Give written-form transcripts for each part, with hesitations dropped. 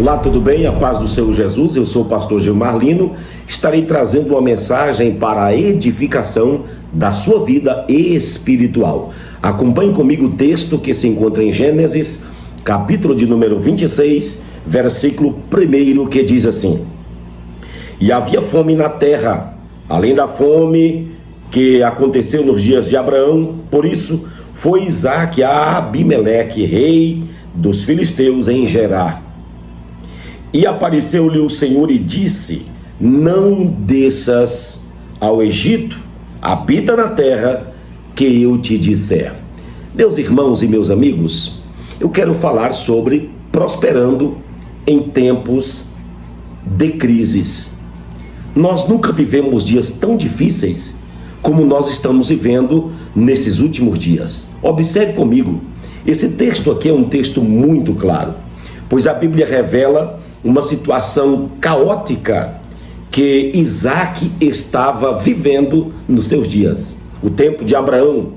Olá, tudo bem? A paz do Senhor Jesus, eu sou o pastor Gilmar Lino, estarei trazendo uma mensagem para a edificação da sua vida espiritual. Acompanhe comigo o texto que se encontra em Gênesis, capítulo de número 26, versículo 1, que diz assim: E havia fome na terra, além da fome que aconteceu nos dias de Abraão, por isso foi Isaque a Abimeleque, rei dos filisteus, em Gerar. E apareceu-lhe o Senhor e disse: Não desças ao Egito, habita na terra que eu te disser. Meus irmãos e meus amigos, eu quero falar sobre prosperando em tempos de crises. Nós nunca vivemos dias tão difíceis como nós estamos vivendo nesses últimos dias. Observe comigo, esse texto aqui é um texto muito claro, pois a Bíblia revela uma situação caótica que Isaque estava vivendo nos seus dias. O tempo de Abraão,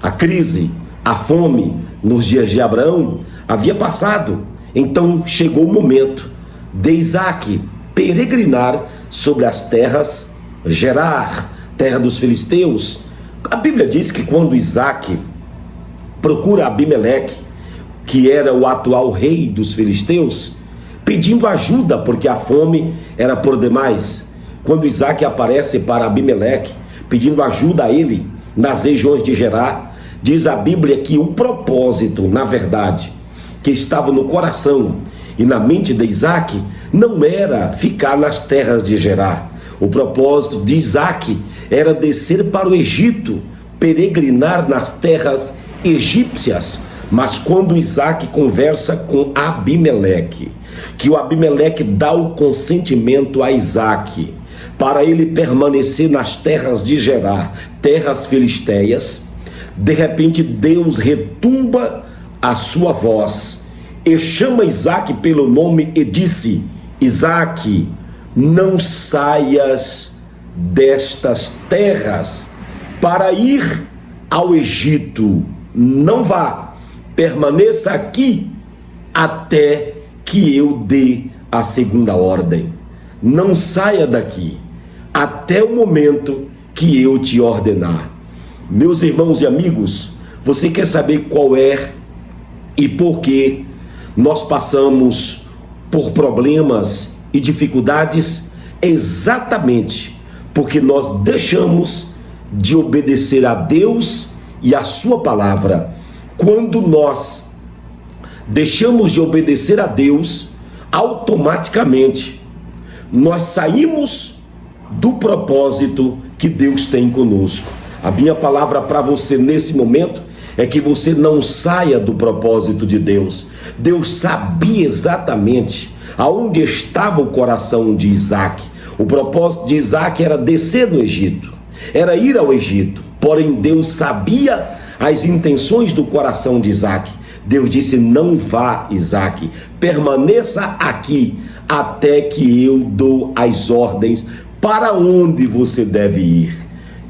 a crise, a fome nos dias de Abraão havia passado. Então chegou o momento de Isaque peregrinar sobre as terras Gerar, terra dos filisteus. A Bíblia diz que quando Isaque procura Abimeleque, que era o atual rei dos filisteus, pedindo ajuda, porque a fome era por demais. Quando Isaque aparece para Abimeleque, pedindo ajuda a ele nas regiões de Gerar, diz a Bíblia que o propósito, na verdade, que estava no coração e na mente de Isaque, não era ficar nas terras de Gerar. O propósito de Isaque era descer para o Egito, peregrinar nas terras egípcias. Mas quando Isaque conversa com Abimeleque, que o Abimeleque dá o consentimento a Isaque para ele permanecer nas terras de Gerar, terras filisteias, de repente Deus retumba a sua voz e chama Isaque pelo nome e disse: Isaque, não saias destas terras para ir ao Egito, não vá, permaneça aqui até que eu dê a segunda ordem. Não saia daqui até o momento que eu te ordenar. Meus irmãos e amigos, você quer saber qual é e por que nós passamos por problemas e dificuldades? Exatamente porque nós deixamos de obedecer a Deus e a sua palavra. Quando nós deixamos de obedecer a Deus, automaticamente nós saímos do propósito que Deus tem conosco. A minha palavra para você nesse momento é que você não saia do propósito de Deus. Deus sabia exatamente aonde estava o coração de Isaque. O propósito de Isaque era descer no Egito, era ir ao Egito. Porém, Deus sabia as intenções do coração de Isaque. Deus disse: não vá, Isaque, permaneça aqui até que eu dou as ordens para onde você deve ir.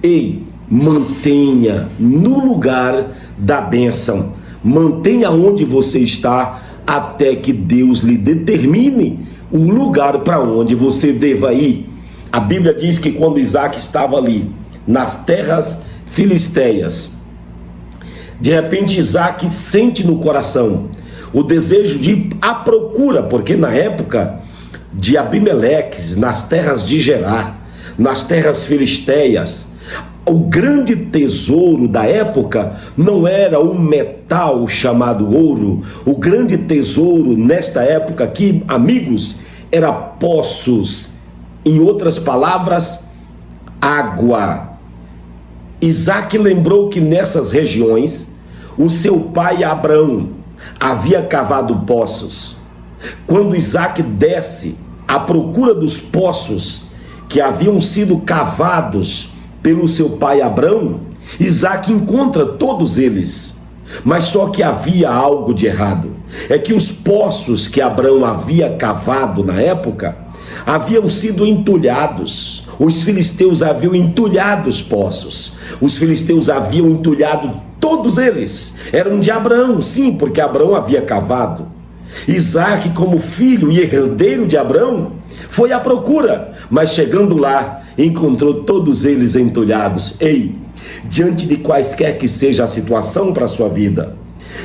Ei, mantenha no lugar da bênção, mantenha onde você está até que Deus lhe determine o lugar para onde você deva ir. A Bíblia diz que quando Isaque estava ali nas terras filisteias, de repente Isaque sente no coração o desejo de ir à procura, porque na época de Abimeleque, nas terras de Gerar, nas terras filisteias, o grande tesouro da época não era o metal chamado ouro. O grande tesouro nesta época aqui, amigos, era poços. Em outras palavras, água. Isaque lembrou que nessas regiões o seu pai Abraão havia cavado poços. Quando Isaque desce à procura dos poços que haviam sido cavados pelo seu pai Abraão, Isaque encontra todos eles. Mas só que havia algo de errado. É que os poços que Abraão havia cavado na época haviam sido entulhados. Os filisteus haviam entulhado os poços. Os filisteus haviam entulhado todos eles. Eram de Abraão, sim, porque Abraão havia cavado. Isaac, como filho e herdeiro de Abraão, foi à procura, mas chegando lá, encontrou todos eles entulhados. Ei, diante de quaisquer que seja a situação para a sua vida,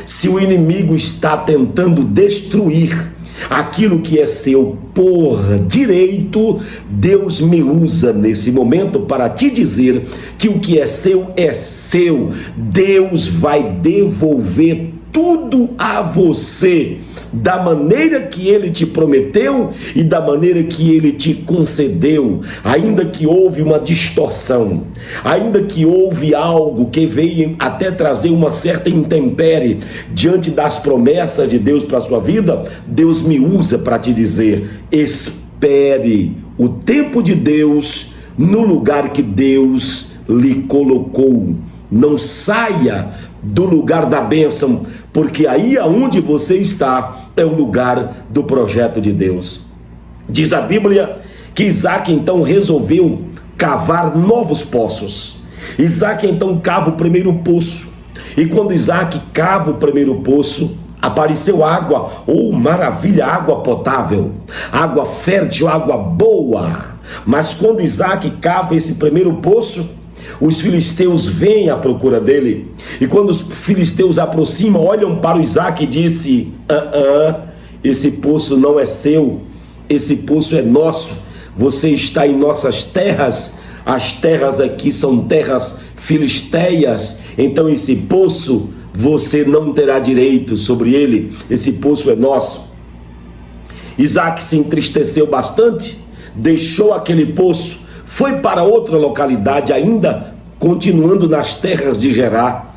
se o inimigo está tentando destruir aquilo que é seu por direito, Deus me usa nesse momento para te dizer que o que é seu é seu. Deus vai devolver tudo a você, da maneira que Ele te prometeu e da maneira que Ele te concedeu. Ainda que houve uma distorção, ainda que houve algo que veio até trazer uma certa intempérie diante das promessas de Deus para a sua vida, Deus me usa para te dizer: espere o tempo de Deus no lugar que Deus lhe colocou. Não saia do lugar da bênção, porque aí aonde você está é o lugar do projeto de Deus. Diz a Bíblia que Isaac então resolveu cavar novos poços. Isaac então cava o primeiro poço, e quando Isaac cava o primeiro poço, apareceu água, maravilha, água potável, água fértil, água boa. Mas quando Isaac cava esse primeiro poço, os filisteus vêm à procura dele, e quando os filisteus aproximam, olham para o Isaac e dizem: esse poço não é seu, esse poço é nosso, você está em nossas terras, as terras aqui são terras filisteias, então esse poço você não terá direito sobre ele, esse poço é nosso. Isaac se entristeceu bastante, deixou aquele poço, foi para outra localidade, ainda continuando nas terras de Gerar,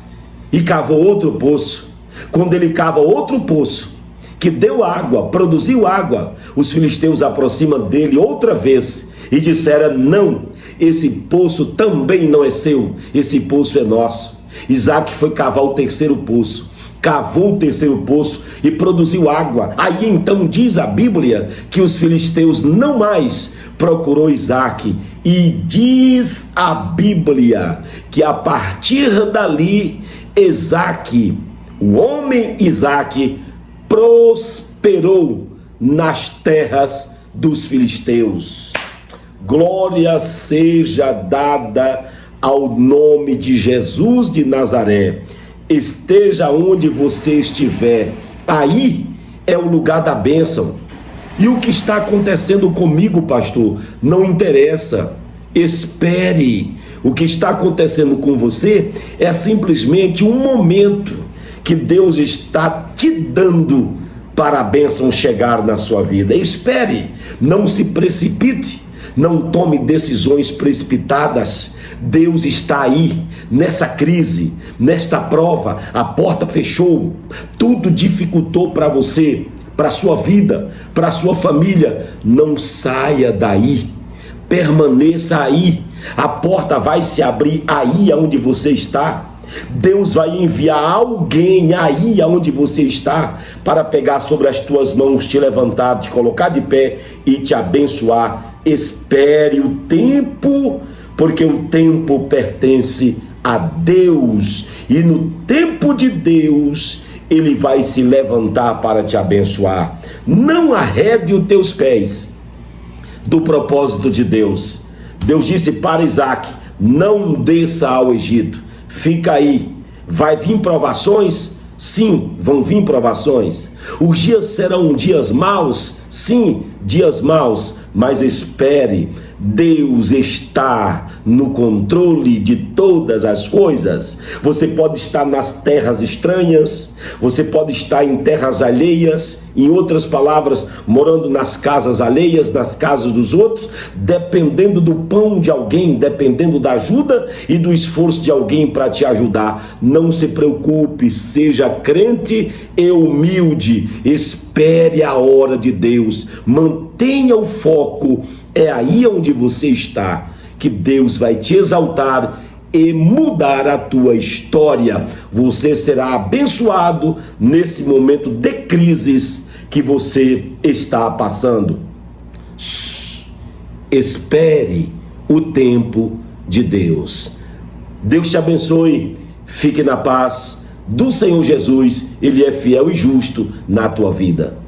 e cavou outro poço. Quando ele cava outro poço, que deu água, produziu água, os filisteus aproximam dele outra vez e disseram: não, esse poço também não é seu, esse poço é nosso. Isaac foi cavar o terceiro poço, cavou o terceiro poço e produziu água. Aí então diz a Bíblia que os filisteus não mais procurou Isaac, e diz a Bíblia que a partir dali Isaac, o homem Isaac, prosperou nas terras dos filisteus. Glória seja dada ao nome de Jesus de Nazaré. Esteja onde você estiver, aí é o lugar da bênção. E o que está acontecendo comigo, pastor, não interessa. Espere. O que está acontecendo com você é simplesmente um momento que Deus está te dando para a bênção chegar na sua vida. Espere, não se precipite, não tome decisões precipitadas. Deus está aí, nessa crise, nesta prova, a porta fechou, tudo dificultou para você, para a sua vida, para a sua família. Não saia daí, permaneça aí, a porta vai se abrir aí aonde você está. Deus vai enviar alguém aí aonde você está para pegar sobre as tuas mãos, te levantar, te colocar de pé e te abençoar. Espere o tempo, porque o tempo pertence a Deus, e no tempo de Deus Ele vai se levantar para te abençoar. Não arrede os teus pés do propósito de Deus. Deus disse para Isaac: não desça ao Egito, fica aí. Vai vir provações? Sim, vão vir provações. Os dias serão dias maus? Sim, dias maus, mas espere. Deus está no controle de todas as coisas. Você pode estar nas terras estranhas, você pode estar em terras alheias, em outras palavras, morando nas casas alheias, nas casas dos outros, dependendo do pão de alguém, dependendo da ajuda e do esforço de alguém para te ajudar. Não se preocupe, seja crente e humilde, espere a hora de Deus, mantenha o foco. É aí onde você está que Deus vai te exaltar e mudar a tua história. Você será abençoado nesse momento de crises que você está passando. Espere o tempo de Deus. Deus te abençoe, fique na paz, do Senhor Jesus, Ele é fiel e justo na tua vida.